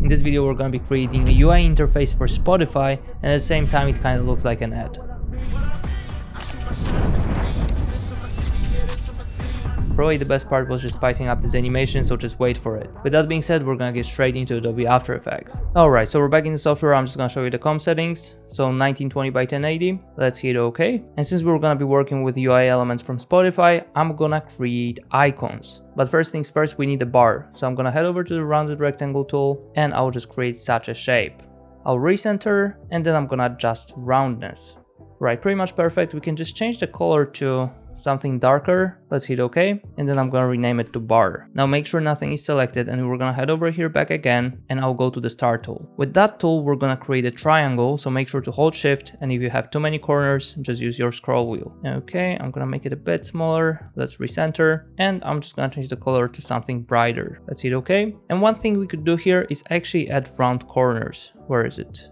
In this video we're gonna be creating a UI interface for Spotify, and at the same time it kind of looks like an ad. Probably the best part was just spicing up this animation, so just wait for it. With that being said, we're gonna get straight into Adobe After Effects. Alright, so we're back in the software. I'm just gonna show you the comp settings. So 1920 by 1080, let's hit OK. And since we're gonna be working with UI elements from Spotify, I'm gonna create icons. But first things first, we need a bar. So I'm gonna head over to the rounded rectangle tool and I'll just create such a shape. I'll recenter and then I'm gonna adjust roundness. Right, pretty much perfect. We can just change the color to something darker. Let's hit OK, and then I'm gonna rename it to bar. Now make sure nothing is selected, and we're gonna head over here back again, and I'll go to the star tool. With that tool we're gonna create a triangle, so make sure to hold shift, and if you have too many corners just use your scroll wheel. Okay, I'm gonna make it a bit smaller. Let's recenter, and I'm just gonna change the color to something brighter. Let's hit OK. And one thing we could do here is actually add round corners. Where is it?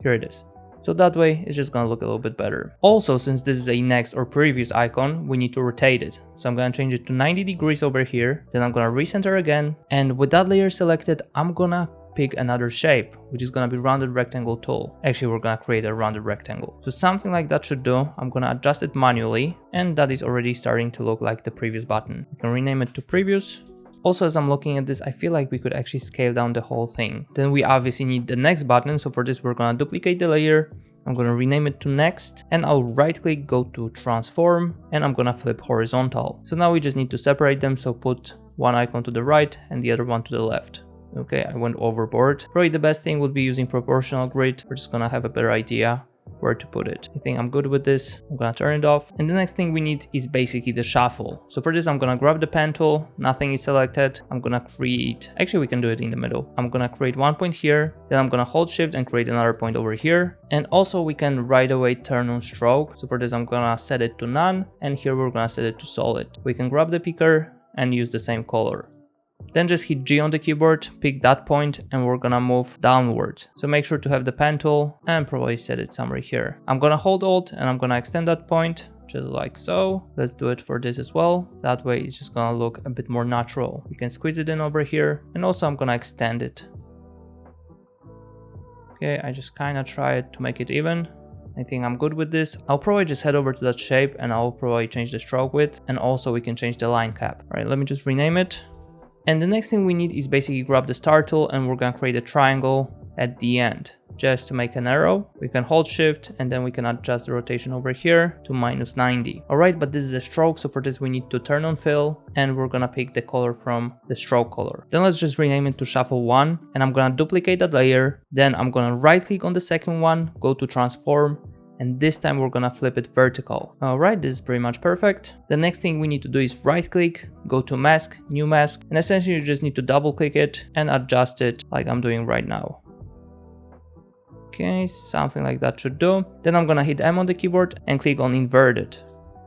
Here it is. So that way it's just gonna look a little bit better. Also, since this is a next or previous icon, we need to rotate it. So I'm gonna change it to 90 degrees over here. Then I'm gonna recenter again. And with that layer selected, I'm gonna pick another shape, which is gonna be rounded rectangle tool. Actually, we're gonna create a rounded rectangle. So something like that should do. I'm gonna adjust it manually, and that is already starting to look like the previous button. You can rename it to previous. Also, as I'm looking at this, I feel like we could actually scale down the whole thing. Then we obviously need the next button. So for this, we're gonna duplicate the layer. I'm gonna rename it to next, and I'll right click, go to transform, and I'm gonna flip horizontal. So now we just need to separate them. So put one icon to the right and the other one to the left. Okay, I went overboard. Probably the best thing would be using proportional grid. We're just gonna have a better idea where to put it. I think I'm good with this. I'm gonna turn it off. And the next thing we need is basically the shuffle. So for this, I'm gonna grab the pen tool. Nothing is selected. I'm gonna create, actually we can do it in the middle. I'm gonna create one point here. Then I'm gonna hold shift and create another point over here. And also we can right away turn on stroke. So for this, I'm gonna set it to none. And here we're gonna set it to solid. We can grab the picker and use the same color. Then just hit G on the keyboard, pick that point, and we're gonna move downwards. So make sure to have the pen tool and probably set it somewhere here. I'm gonna hold Alt and I'm gonna extend that point, just like so. Let's do it for this as well. That way it's just gonna look a bit more natural. You can squeeze it in over here, and also I'm gonna extend it. Okay, I just kinda try it to make it even. I think I'm good with this. I'll probably just head over to that shape and I'll probably change the stroke width, and also we can change the line cap. All right, let me just rename it. And the next thing we need is basically grab the star tool, and we're gonna create a triangle at the end. Just to make an arrow, we can hold shift and then we can adjust the rotation over here to -90. Alright, but this is a stroke, so for this we need to turn on fill, and we're gonna pick the color from the stroke color. Then let's just rename it to shuffle 1, and I'm gonna duplicate that layer. Then I'm gonna right click on the second one, go to transform, and this time we're gonna flip it vertical. Alright, this is pretty much perfect. The next thing we need to do is right click, go to mask, new mask, and essentially you just need to double click it and adjust it like I'm doing right now. Okay, something like that should do. Then I'm gonna hit M on the keyboard and click on inverted.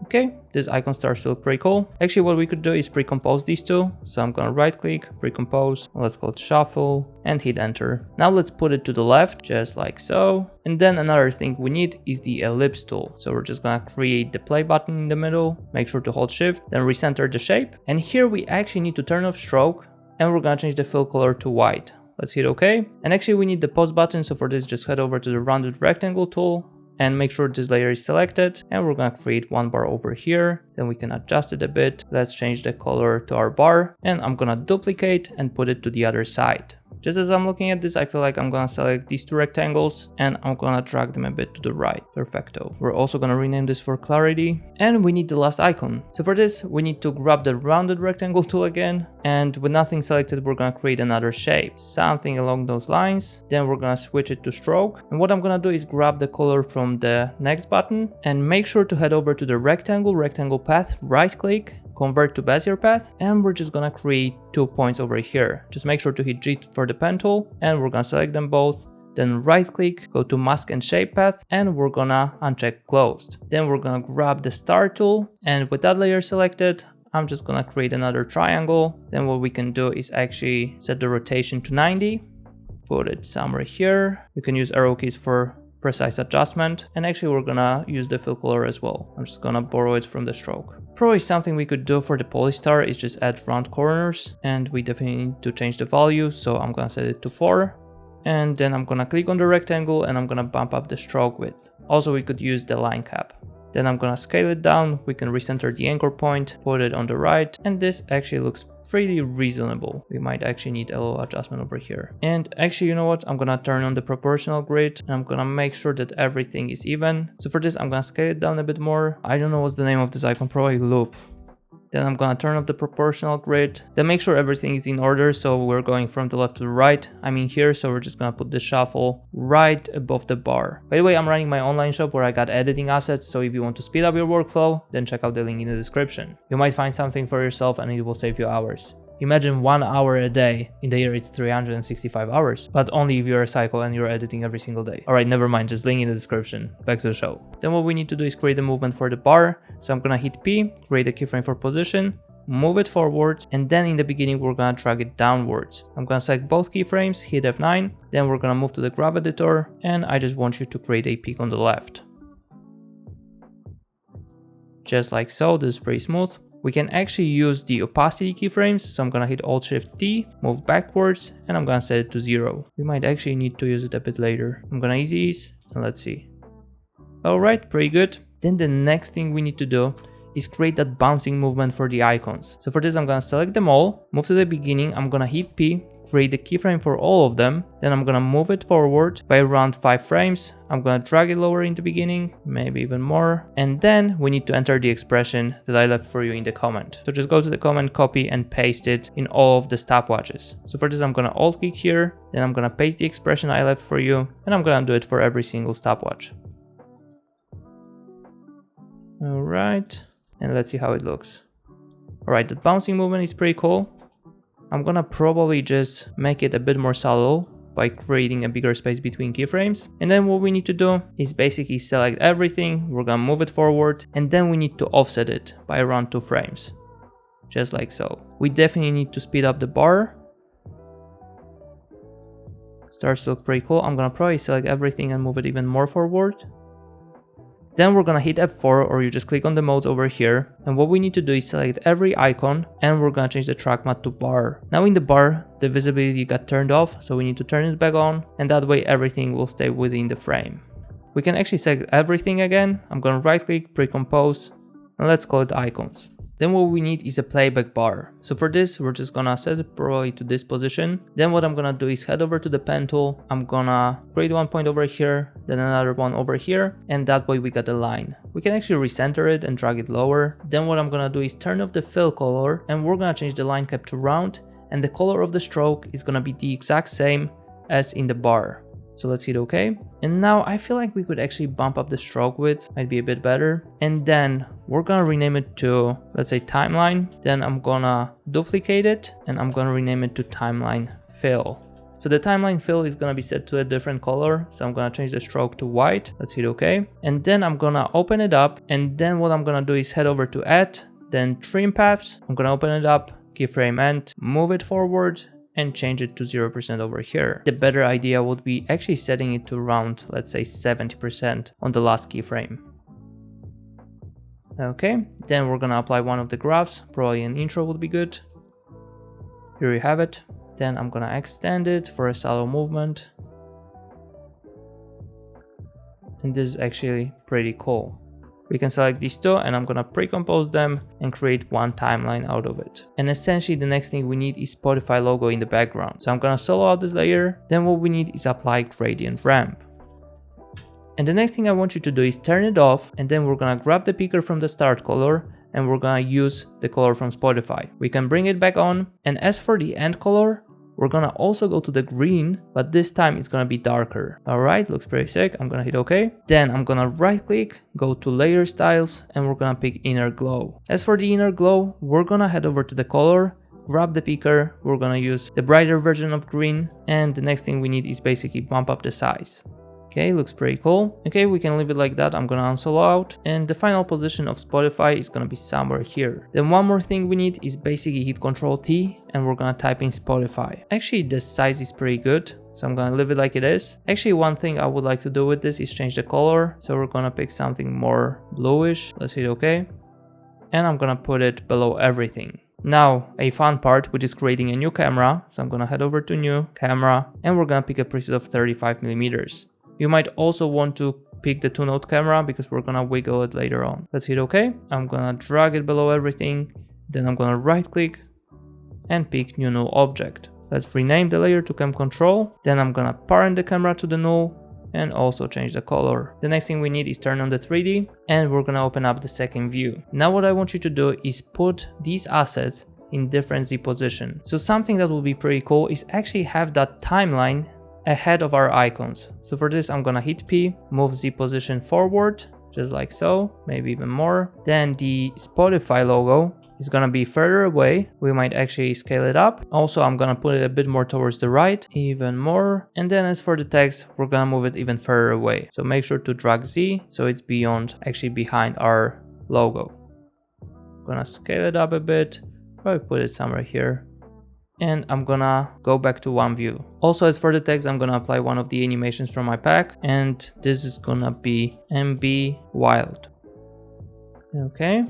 Okay, this icon starts to look pretty cool. Actually, what we could do is pre-compose these two. So I'm gonna right click, pre-compose, let's go to shuffle and hit enter. Now let's put it to the left, just like so. And then another thing we need is the ellipse tool. So we're just gonna create the play button in the middle, make sure to hold shift, then recenter the shape. And here we actually need to turn off stroke, and we're gonna change the fill color to white. Let's hit OK. And actually we need the pause button. So for this, just head over to the rounded rectangle tool and make sure this layer is selected, and we're gonna create one bar over here. Then we can adjust it a bit. Let's change the color to our bar, and I'm gonna duplicate and put it to the other side. Just as I'm looking at this, I feel like I'm gonna select these two rectangles and I'm gonna drag them a bit to the right. Perfecto. We're also gonna rename this for clarity, and we need the last icon. So for this, we need to grab the rounded rectangle tool again, and with nothing selected, we're gonna create another shape, something along those lines. Then we're gonna switch it to stroke, and what I'm gonna do is grab the color from the next button and make sure to head over to the rectangle path, right click, convert to Bezier path, and we're just gonna create 2 points over here. Just make sure to hit G for the pen tool, and we're gonna select them both. Then right click, go to mask and shape path, and we're gonna uncheck closed. Then we're gonna grab the star tool, and with that layer selected, I'm just gonna create another triangle. Then what we can do is actually set the rotation to 90, put it somewhere here. You can use arrow keys for precise adjustment, and actually we're gonna use the fill color as well. I'm just gonna borrow it from the stroke. Probably something we could do for the polystar is just add round corners, and we definitely need to change the value, so I'm gonna set it to 4. And then I'm gonna click on the rectangle and I'm gonna bump up the stroke width. Also, we could use the line cap. Then I'm gonna scale it down, we can recenter the anchor point, put it on the right, and this actually looks pretty reasonable. We might actually need a little adjustment over here. And actually, you know what? I'm gonna turn on the proportional grid and I'm gonna make sure that everything is even. So for this, I'm gonna scale it down a bit more. I don't know what's the name of this icon, probably loop. Then I'm gonna turn off the proportional grid. Then make sure everything is in order. So we're going from the left to the right. I'm in here, so we're just gonna put the shuffle right above the bar. By the way, I'm running my online shop where I got editing assets. So if you want to speed up your workflow, then check out the link in the description. You might find something for yourself and it will save you hours. Imagine 1 hour a day. In the year it's 365 hours, but only if you're a cycle and you're editing every single day. Alright, never mind, just link in the description. Back to the show. Then what we need to do is create a movement for the bar. So I'm gonna hit P, create a keyframe for position, move it forwards, and then in the beginning we're gonna drag it downwards. I'm gonna select both keyframes, hit F9, then we're gonna move to the graph editor, and I just want you to create a peak on the left. Just like so, this is pretty smooth. We can actually use the opacity keyframes, so I'm gonna hit Alt-Shift-T, move backwards, and I'm gonna set it to 0. We might actually need to use it a bit later. I'm gonna easy ease, and let's see. Alright, pretty good. Then the next thing we need to do is create that bouncing movement for the icons. So for this, I'm gonna select them all, move to the beginning, I'm gonna hit P, create the keyframe for all of them, then I'm gonna move it forward by around 5 frames, I'm gonna drag it lower in the beginning, maybe even more, and then we need to enter the expression that I left for you in the comment. So just go to the comment, copy and paste it in all of the stopwatches. So for this, I'm gonna alt click here, then I'm gonna paste the expression I left for you, and I'm gonna do it for every single stopwatch. Alright, and let's see how it looks. Alright, the bouncing movement is pretty cool. I'm gonna probably just make it a bit more subtle by creating a bigger space between keyframes. And then what we need to do is basically select everything, we're gonna move it forward, and then we need to offset it by around 2 frames. Just like so. We definitely need to speed up the bar. Starts to look pretty cool. I'm gonna probably select everything and move it even more forward. Then we're gonna hit F4, or you just click on the modes over here, and what we need to do is select every icon and we're gonna change the track matte to bar. Now in the bar, the visibility got turned off, so we need to turn it back on, and that way everything will stay within the frame. We can actually select everything again. I'm gonna right click, pre-compose, and let's call it icons. Then what we need is a playback bar. So for this, we're just gonna set it probably to this position. Then what I'm gonna do is head over to the pen tool. I'm gonna create one point over here, then another one over here, and that way we got a line. We can actually recenter it and drag it lower. Then what I'm gonna do is turn off the fill color, and we're gonna change the line cap to round, and the color of the stroke is gonna be the exact same as in the bar. So let's hit OK. And now I feel like we could actually bump up the stroke width, might be a bit better. And then we're gonna rename it to, let's say, timeline. Then I'm gonna duplicate it and I'm gonna rename it to timeline fill. So the timeline fill is gonna be set to a different color. So I'm gonna change the stroke to white. Let's hit OK. And then I'm gonna open it up. And then what I'm gonna do is head over to add, then trim paths. I'm gonna open it up, keyframe end, move it forward, and change it to 0% over here. The better idea would be actually setting it to around, let's say, 70% on the last keyframe. Okay, then we're gonna apply one of the graphs, probably an intro would be good. Here you have it. Then I'm gonna extend it for a shallow movement. And this is actually pretty cool. We can select these two and I'm gonna pre-compose them and create one timeline out of it. And essentially the next thing we need is Spotify logo in the background. So I'm gonna solo out this layer. Then what we need is apply gradient ramp. And the next thing I want you to do is turn it off, and then we're gonna grab the picker from the start color and we're gonna use the color from Spotify. We can bring it back on, and as for the end color, we're gonna also go to the green, but this time it's gonna be darker. Alright, looks pretty sick. I'm gonna hit OK. Then I'm gonna right click, go to layer styles, and we're gonna pick inner glow. As for the inner glow, we're gonna head over to the color, grab the picker, we're gonna use the brighter version of green, and the next thing we need is basically bump up the size. Okay, looks pretty cool. Okay, we can leave it like that. I'm gonna unsolo out, and the final position of Spotify is gonna be somewhere here. Then one more thing we need is basically hit Ctrl T and we're gonna type in Spotify. Actually, the size is pretty good, so I'm gonna leave it like it is. Actually, one thing I would like to do with this is change the color. So we're gonna pick something more bluish. Let's hit OK. and I'm gonna put it below everything. Now, a fun part, which is creating a new camera. So I'm gonna head over to new camera, and we're gonna pick a preset of 35mm. You might also want to pick the 2-node camera because we're gonna wiggle it later on. Let's hit OK. I'm gonna drag it below everything. Then I'm gonna right click and pick new null object. Let's rename the layer to cam control. Then I'm gonna parent the camera to the null and also change the color. The next thing we need is turn on the 3D, and we're gonna open up the second view. Now what I want you to do is put these assets in different Z position. So something that will be pretty cool is actually have that timeline ahead of our icons. So for this, I'm gonna hit P, move Z position forward, just like so, maybe even more. Then the Spotify logo is gonna be further away. We might actually scale it up. Also, I'm gonna put it a bit more towards the right, even more. And then as for the text, we're gonna move it even further away. So make sure to drag Z so it's beyond, actually behind our logo. Gonna scale it up a bit, probably put it somewhere here. And I'm gonna go back to one view. Also, as for the text, I'm gonna apply one of the animations from my pack, and this is gonna be MB Wild. Okay.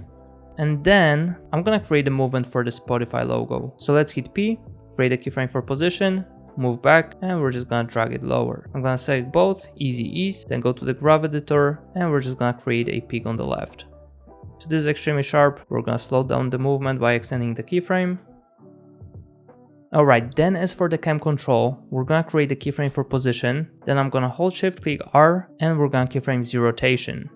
And then I'm gonna create a movement for the Spotify logo. So let's hit P, create a keyframe for position, move back, and we're just gonna drag it lower. I'm gonna select both, easy ease, then go to the graph editor, and we're just gonna create a peak on the left. So this is extremely sharp. We're gonna slow down the movement by extending the keyframe. Alright, then as for the cam control, we're gonna create a keyframe for position. Then I'm gonna hold shift click R, and we're gonna keyframe Z rotation.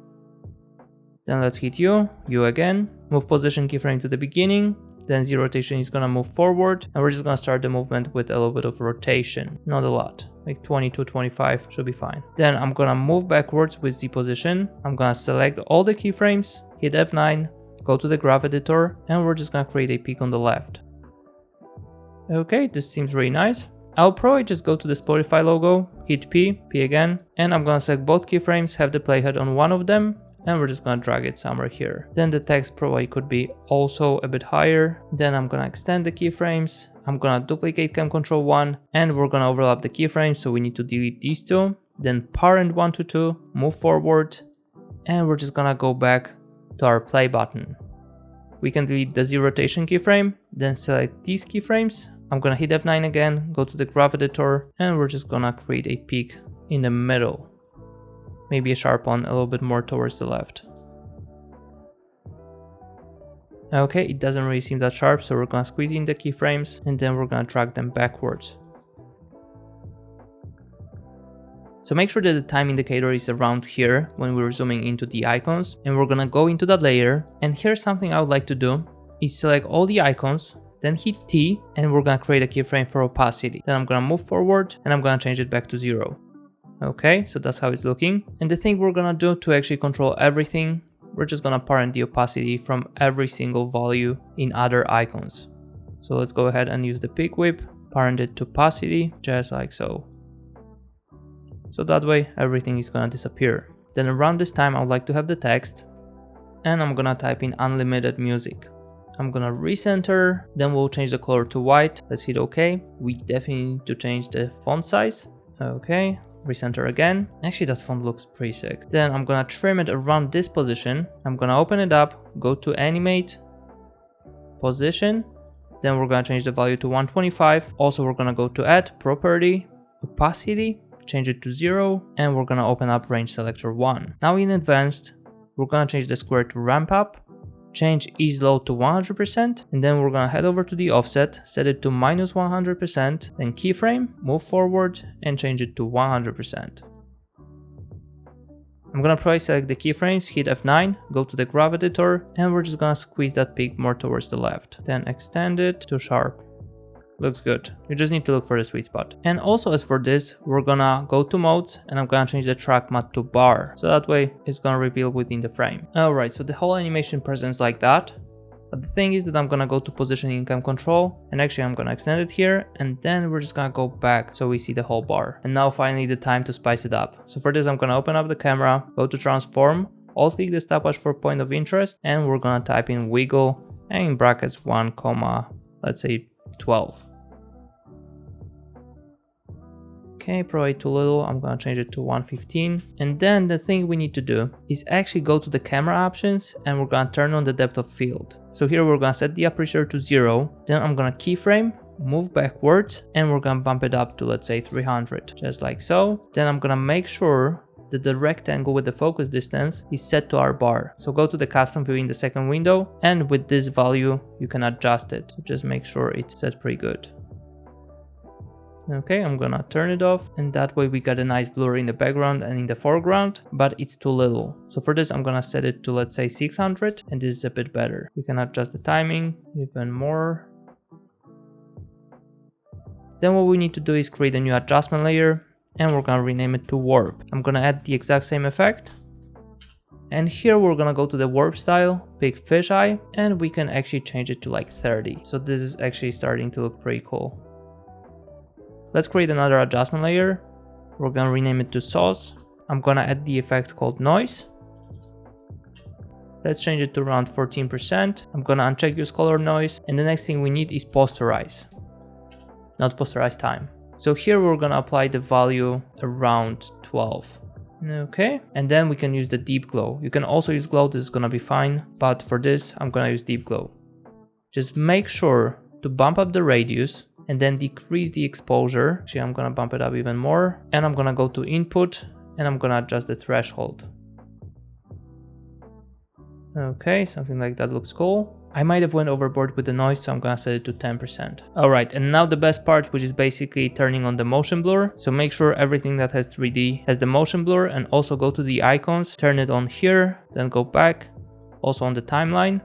Then let's hit U again, move position keyframe to the beginning, then Z rotation is gonna move forward, and we're just gonna start the movement with a little bit of rotation, not a lot, like 20 to 25 should be fine. Then I'm gonna move backwards with Z position, I'm gonna select all the keyframes, hit F9, go to the graph editor, and we're just gonna create a peak on the left. Okay, this seems really nice. I'll probably just go to the Spotify logo, hit P again, and I'm gonna select both keyframes, have the playhead on one of them, and we're just gonna drag it somewhere here. Then the text probably could be also a bit higher. Then I'm gonna extend the keyframes. I'm gonna duplicate cam control 1, and we're gonna overlap the keyframes, so we need to delete these two. Then parent 1 to 2, move forward, and we're just gonna go back to our play button. We can delete the Z rotation keyframe, then select these keyframes. I'm gonna hit F9 again, go to the graph editor, and we're just gonna create a peak in the middle. Maybe a sharp one a little bit more towards the left. Okay, it doesn't really seem that sharp, so we're gonna squeeze in the keyframes, and then we're gonna drag them backwards. So make sure that the time indicator is around here when we're zooming into the icons, and we're gonna go into that layer. And here's something I would like to do, is select all the icons, then hit T, and we're gonna create a keyframe for opacity. Then I'm gonna move forward, and I'm gonna change it back to 0. Okay, so that's how it's looking. And the thing we're gonna do to actually control everything, we're just gonna parent the opacity from every single value in other icons. So let's go ahead and use the pick whip, parent it to opacity, just like so. So that way everything is gonna disappear. Then around this time I would like to have the text, and I'm gonna type in unlimited music. I'm gonna recenter, then we'll change the color to white. Let's hit OK. We definitely need to change the font size. Okay, recenter again. Actually, that font looks pretty sick. Then I'm gonna trim it around this position. I'm gonna open it up, go to animate, position. Then we're gonna change the value to 125. Also, we're gonna go to add property, opacity, change it to 0, and we're gonna open up range selector 1. Now in advanced, we're gonna change the square to ramp up, change ease load to 100%, and then we're gonna head over to the offset, set it to -100%, then keyframe, move forward, and change it to 100%. I'm gonna probably select the keyframes, hit F9, go to the graph editor, and we're just gonna squeeze that peak more towards the left. Then extend it to sharp. Looks good. You just need to look for the sweet spot. And also as for this, we're gonna go to modes, and I'm gonna change the track matte to bar. So that way it's gonna reveal within the frame. Alright, so the whole animation presents like that. But the thing is that I'm gonna go to position in cam control, and actually I'm gonna extend it here, and then we're just gonna go back so we see the whole bar. And now finally the time to spice it up. So for this I'm gonna open up the camera, go to transform, alt click the stopwatch for point of interest, and we're gonna type in wiggle, and in brackets 1, let's say 12. Okay, probably too little. I'm gonna change it to 115. And then the thing we need to do is actually go to the camera options and we're gonna turn on the depth of field. So here we're gonna set the aperture to 0. Then I'm gonna keyframe, move backwards, and we're gonna bump it up to, let's say, 300, just like so. Then I'm gonna make sure that the rectangle with the focus distance is set to our bar. So go to the custom view in the second window, and with this value you can adjust it. So just make sure it's set pretty good. Okay, I'm gonna turn it off, and that way we got a nice blur in the background and in the foreground, but it's too little. So for this I'm gonna set it to, let's say, 600, and this is a bit better. We can adjust the timing even more. Then what we need to do is create a new adjustment layer, and we're gonna rename it to warp. I'm gonna add the exact same effect, and here we're gonna go to the warp style, pick fisheye, and we can actually change it to like 30. So this is actually starting to look pretty cool. Let's create another adjustment layer. We're gonna rename it to sauce. I'm gonna add the effect called noise. Let's change it to around 14%. I'm gonna uncheck use color noise, and the next thing we need is posterize, not posterize time. So here we're gonna apply the value around 12. Okay, and then we can use the deep glow. You can also use glow, this is gonna be fine, but for this I'm gonna use deep glow. Just make sure to bump up the radius and then decrease the exposure. Actually, I'm gonna bump it up even more, and I'm gonna go to input and I'm gonna adjust the threshold. Okay, something like that looks cool. I might have went overboard with the noise, so I'm gonna set it to 10%. Alright, and now the best part, which is basically turning on the motion blur. So make sure everything that has 3D has the motion blur, and also go to the icons, turn it on here, then go back, also on the timeline.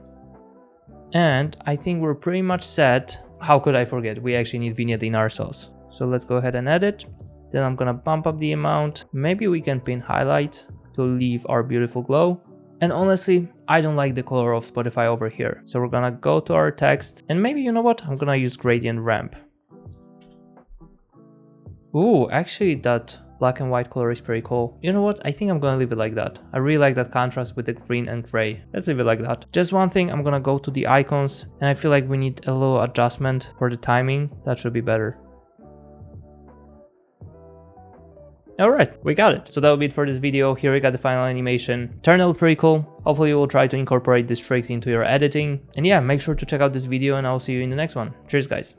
And I think we're pretty much set. How could I forget? We actually need vignette in our sauce. So let's go ahead and edit. Then I'm gonna bump up the amount. Maybe we can pin highlights to leave our beautiful glow. And honestly, I don't like the color of Spotify over here. So we're gonna go to our text, and maybe, you know what? I'm gonna use gradient ramp. Ooh, actually that black and white color is pretty cool. You know what? I think I'm gonna leave it like that. I really like that contrast with the green and gray. Let's leave it like that. Just one thing, I'm gonna go to the icons, and I feel like we need a little adjustment for the timing. That should be better. Alright, we got it. So that will be it for this video. Here we got the final animation. Turned out pretty cool. Hopefully you will try to incorporate these tricks into your editing. And yeah, make sure to check out this video, and I'll see you in the next one. Cheers, guys.